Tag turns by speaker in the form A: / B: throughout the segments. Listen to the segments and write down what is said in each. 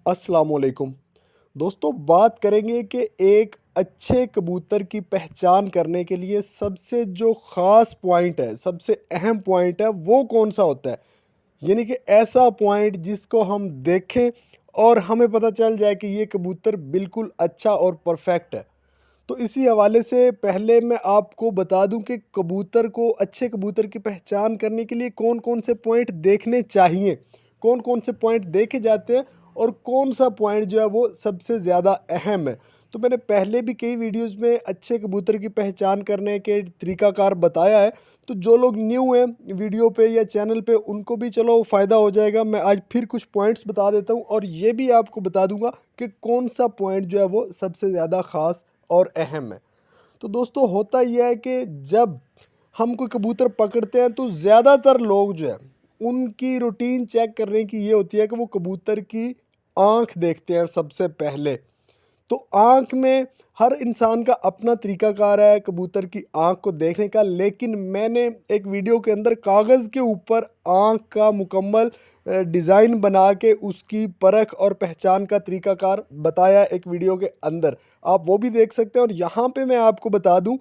A: अस्सलाम वालेकुम। दोस्तों, बात करेंगे कि एक अच्छे कबूतर की पहचान करने के लिए सबसे जो ख़ास पॉइंट है, सबसे अहम पॉइंट है, वो कौन-सा होता है? यानी कि ऐसा पॉइंट जिसको हम देखें और हमें पता चल जाए कि ये कबूतर बिल्कुल अच्छा और परफ़ेक्ट है। तो इसी हवाले से पहले मैं आपको बता दूं कि कबूतर को अच्छे कबूतर की पहचान करने के लिए कौन-कौन से पॉइंट देखने चाहिए, कौन-कौन से पॉइंट देखे जाते हैं और कौन सा पॉइंट जो है वो सबसे ज़्यादा अहम है। तो मैंने पहले भी कई वीडियोस में अच्छे कबूतर की पहचान करने के तरीक़ाकार बताया है, तो जो लोग न्यू हैं वीडियो पे या चैनल पे उनको भी चलो फ़ायदा हो जाएगा। मैं आज फिर कुछ पॉइंट्स बता देता हूँ और ये भी आपको बता दूंगा कि कौन सा पॉइंट जो है वो सबसे ज़्यादा ख़ास और अहम है। तो दोस्तों, होता यह है कि जब हम कोई कबूतर पकड़ते हैं तो ज़्यादातर लोग जो है उनकी रूटीन चेक करने की ये होती है कि वो कबूतर की आँख देखते हैं सबसे पहले। तो आँख में हर इंसान का अपना तरीक़ाकार है कबूतर की आँख को देखने का, लेकिन मैंने एक वीडियो के अंदर कागज़ के ऊपर आँख का मुकम्मल डिज़ाइन बना के उसकी परख और पहचान का तरीक़ाकार बताया एक वीडियो के अंदर। आप वो भी देख सकते हैं। और यहाँ पे मैं आपको बता दूँ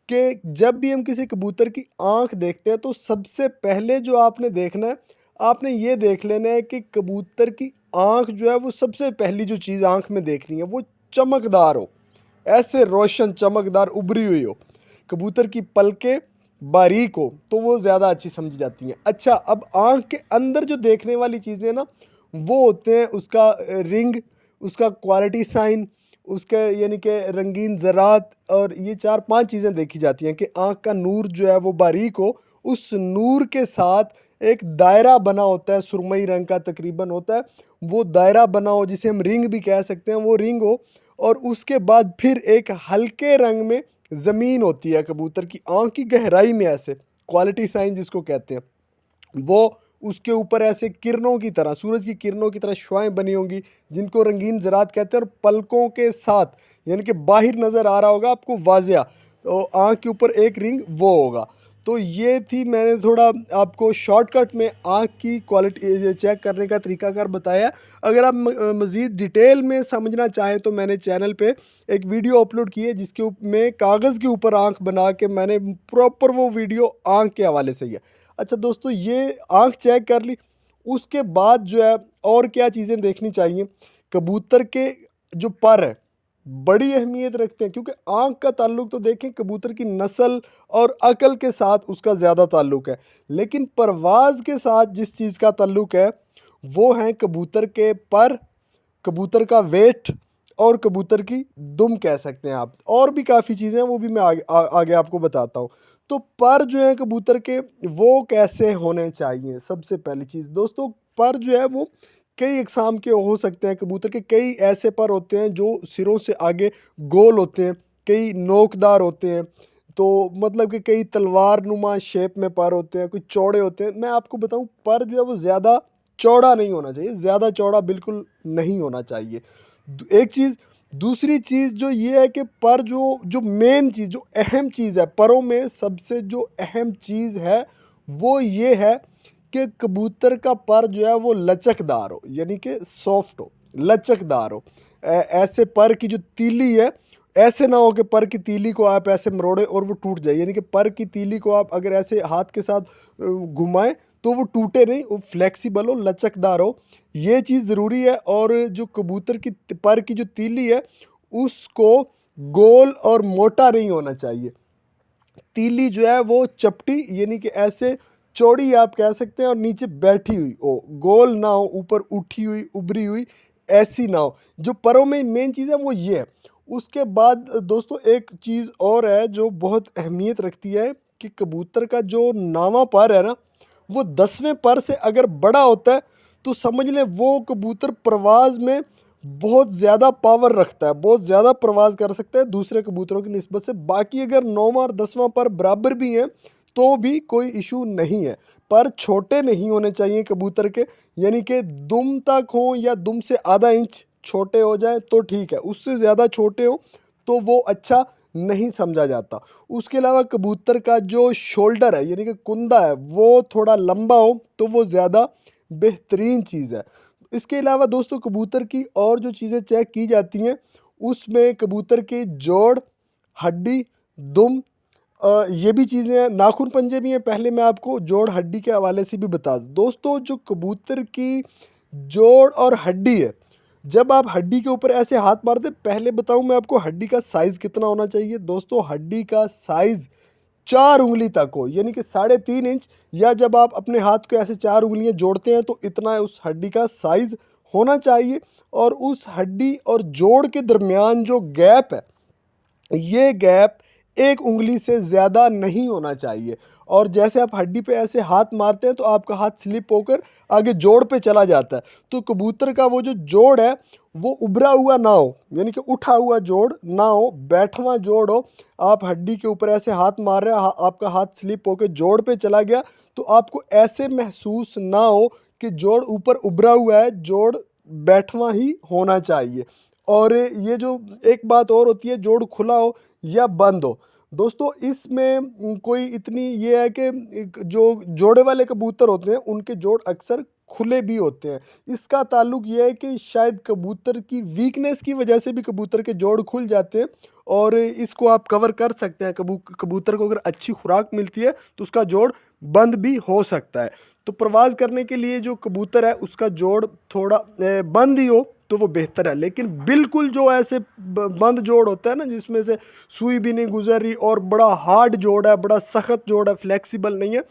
A: कि जब भी हम किसी कबूतर की आँख देखते हैं तो सबसे पहले जो आपने देखना है, आपने ये देख लेना है कि कबूतर की आँख जो है वो सबसे पहली जो चीज़ आँख में देखनी है वो चमकदार हो, ऐसे रोशन चमकदार उभरी हुई हो। कबूतर की पलकें बारीक हो तो वो ज़्यादा अच्छी समझी जाती हैं। अच्छा, अब आँख के अंदर जो देखने वाली चीज़ें ना, वो होते हैं उसका रिंग, उसका क्वालिटी साइन, उसके यानी कि रंगीन ज़रात, और ये 4-5 चीज़ें देखी जाती हैं कि आँख का नूर जो है वो बारीक हो, उस नूर के साथ एक दायरा बना होता है, सुरमई रंग का तकरीबन होता है, वो दायरा बना हो जिसे हम रिंग भी कह सकते हैं, वो रिंग हो। और उसके बाद फिर एक हल्के रंग में ज़मीन होती है कबूतर की आँख की गहराई में, ऐसे क्वालिटी साइन जिसको कहते हैं, वो उसके ऊपर ऐसे किरणों की तरह, सूरज की किरणों की तरह शुआएं बनी होंगी जिनको रंगीन ज़रात कहते हैं। और पलकों के साथ यानी कि बाहर नज़र आ रहा होगा आपको वाज़िया, तो आँख के ऊपर एक रिंग वो होगा। तो ये थी, मैंने थोड़ा आपको शॉर्टकट में आँख की क्वालिटी चेक करने का तरीक़ाकार बताया। अगर आप मज़ीद डिटेल में समझना चाहें तो मैंने चैनल पे एक वीडियो अपलोड की है जिसके में कागज़ के ऊपर आँख बना के मैंने प्रॉपर वो वीडियो आँख के हवाले से ही है। अच्छा दोस्तों, ये आँख चेक कर ली, उसके बाद जो है और क्या चीज़ें देखनी चाहिए। कबूतर के जो पर है बड़ी अहमियत रखते हैं, क्योंकि आँख का ताल्लुक तो देखें कबूतर की नस्ल और अकल के साथ उसका ज़्यादा ताल्लुक है, लेकिन परवाज़ के साथ जिस चीज़ का ताल्लुक है वो है कबूतर के पर, कबूतर का वेट और कबूतर की दुम कह सकते हैं आप। और भी काफ़ी चीज़ें हैं, वो भी मैं आगे आपको बताता हूँ। तो पर जो है कबूतर के वो कैसे होने चाहिए, सबसे पहली चीज़ दोस्तों, पर जो है वो कई इकसाम के हो सकते हैं। कबूतर के कई ऐसे पर होते हैं जो सिरों से आगे गोल होते हैं, कई नोकदार होते हैं, तो मतलब कि कई तलवार नुमा शेप में पर होते हैं, कुछ चौड़े होते हैं। मैं आपको बताऊं, पर जो है वो ज़्यादा चौड़ा नहीं होना चाहिए, ज़्यादा चौड़ा बिल्कुल नहीं होना चाहिए। एक चीज़, दूसरी चीज़ जो ये है कि पर जो जो मेन चीज़, जो अहम चीज़ है परों में, सबसे जो अहम चीज़ है वो ये है कि कबूतर का पर जो है वो लचकदार हो, यानी कि सॉफ्ट हो, लचकदार हो। ऐसे पर की जो तीली है, ऐसे ना हो कि पर की तीली को आप ऐसे मरोड़े और वो टूट जाए, यानी कि पर की तीली को आप अगर ऐसे हाथ के साथ घुमाएं तो वो टूटे नहीं, वो फ्लेक्सिबल हो, लचकदार हो, ये चीज़ ज़रूरी है। और जो कबूतर की पर की जो तीली है उसको गोल और मोटा नहीं होना चाहिए। तीली जो है वो चपटी, यानी कि ऐसे चौड़ी आप कह सकते हैं, और नीचे बैठी हुई हो, गोल ना हो, ऊपर उठी हुई उभरी हुई ऐसी ना हो। जो परों में मेन चीज़ है वो ये है। उसके बाद दोस्तों एक चीज़ और है जो बहुत अहमियत रखती है कि कबूतर का जो नावा पर है ना, वो 10वें पर से अगर बड़ा होता है तो समझ लें वो कबूतर प्रवास में बहुत ज़्यादा पावर रखता है, बहुत ज़्यादा प्रवास कर सकता है दूसरे कबूतरों की निस्बत से। बाकी अगर 9वां और 10वां पर बराबर भी हैं तो भी कोई इशू नहीं है। पर छोटे नहीं होने चाहिए कबूतर के, यानी कि दुम तक हो या दुम से आधा इंच छोटे हो जाए तो ठीक है, उससे ज़्यादा छोटे हो तो वो अच्छा नहीं समझा जाता। उसके अलावा कबूतर का जो शोल्डर है, यानी कि कुंदा है, वो थोड़ा लंबा हो तो वो ज़्यादा बेहतरीन चीज़ है। इसके अलावा दोस्तों कबूतर की और जो चीज़ें चेक की जाती हैं उसमें कबूतर के जोड़, हड्डी, दुम, ये भी चीज़ें हैं, नाखून पंजे भी हैं। पहले मैं आपको जोड़ हड्डी के हवाले से भी बता दूं दोस्तों, जो कबूतर की जोड़ और हड्डी है, जब आप हड्डी के ऊपर ऐसे हाथ मारते, पहले बताऊं मैं आपको हड्डी का साइज़ कितना होना चाहिए। दोस्तों हड्डी का साइज़ 4 उंगली तक हो, यानी कि 3.5 इंच, या जब आप अपने हाथ को ऐसे 4 उंगलियां जोड़ते हैं तो इतना उस हड्डी का साइज़ होना चाहिए। और उस हड्डी और जोड़ के दरमियान जो गैप है, ये गैप 1 उंगली से ज़्यादा नहीं होना चाहिए। और जैसे आप हड्डी पे ऐसे हाथ मारते हैं तो आपका हाथ स्लिप होकर आगे जोड़ पे चला जाता है। तो कबूतर का वो जो जोड़ है वो उभरा हुआ ना हो, यानी कि उठा हुआ जोड़ ना हो, बैठवा जोड़ हो। आप हड्डी के ऊपर ऐसे हाथ मार रहे हैं, आपका हाथ स्लिप होकर जोड़ पे चला गया, तो आपको ऐसे महसूस ना हो कि जोड़ ऊपर उभरा हुआ है, जोड़ बैठवा ही होना चाहिए। और ये जो एक बात और होती है, जोड़ खुला हो या बंद हो। दोस्तों इसमें कोई इतनी ये है कि जो जोड़े वाले कबूतर होते हैं उनके जोड़ अक्सर खुले भी होते हैं। इसका ताल्लुक ये है कि शायद कबूतर की वीकनेस की वजह से भी कबूतर के जोड़ खुल जाते हैं, और इसको आप कवर कर सकते हैं। कबूतर को अगर अच्छी खुराक मिलती है तो उसका जोड़ बंद भी हो सकता है। तो प्रवास करने के लिए जो कबूतर है उसका जोड़ थोड़ा बंद ही हो तो वो बेहतर है। लेकिन बिल्कुल जो ऐसे बंद जोड़ होता है ना, जिसमें से सुई भी नहीं गुजर रही और बड़ा हार्ड जोड़ है, बड़ा सख्त जोड़ है, फ्लेक्सिबल नहीं है,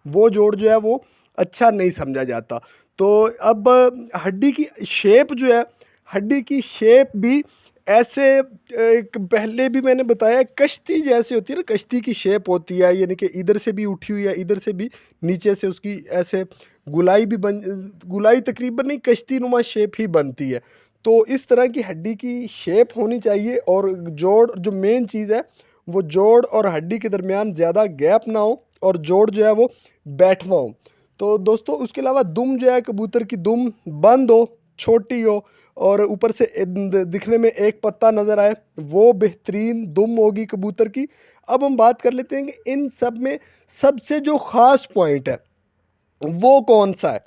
A: वो जोड़ जो है वो अच्छा नहीं समझा जाता। तो अब हड्डी की शेप जो है, हड्डी की शेप भी ऐसे पहले भी मैंने बताया कश्ती जैसे होती है ना, कश्ती की शेप होती है, यानी कि इधर से भी उठी हुई है, इधर से भी नीचे से उसकी ऐसे गुलाई भी गुलाई तकरीबन नहीं, कश्ती नुमा शेप ही बनती है। तो इस तरह की हड्डी की शेप होनी चाहिए। और जोड़ जो मेन चीज़ है वो जोड़ और हड्डी के दरमियान ज़्यादा गैप ना हो और जोड़ जो है वो बैठवा हो। तो दोस्तों उसके अलावा दुम जो है, कबूतर की दुम बंद हो, छोटी हो और ऊपर से दिखने में एक पत्ता नज़र आए, वो बेहतरीन दुम होगी कबूतर की। अब हम बात कर लेते हैं कि इन सब में सबसे जो ख़ास पॉइंट है वो कौन सा है,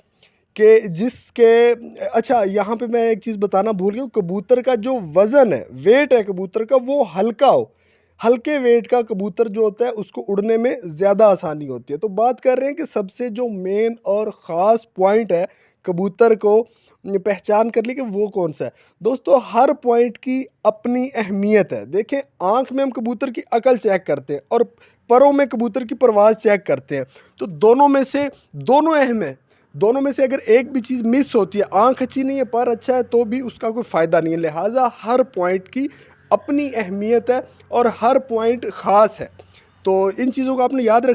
A: कि जिसके अच्छा यहाँ पे मैं एक चीज़ बताना भूल गया, कबूतर का जो वज़न है, वेट है कबूतर का, वो हल्का हो। हल्के वेट का कबूतर जो होता है उसको उड़ने में ज़्यादा आसानी होती है। तो बात कर रहे हैं कि सबसे जो मेन और ख़ास पॉइंट है कबूतर को पहचान कर ली कि वो कौन सा है। दोस्तों हर पॉइंट की अपनी अहमियत है। देखें, आँख में हम कबूतर की अकल चेक करते हैं और परों में कबूतर की परवाज़ चेक करते हैं। तो दोनों में से दोनों अहम है। दोनों में से अगर एक भी चीज़ मिस होती है, आँख अच्छी नहीं है पर अच्छा है, तो भी उसका कोई फ़ायदा नहीं है। लिहाजा हर पॉइंट की अपनी अहमियत है और हर पॉइंट ख़ास है। तो इन चीज़ों को आपने याद रख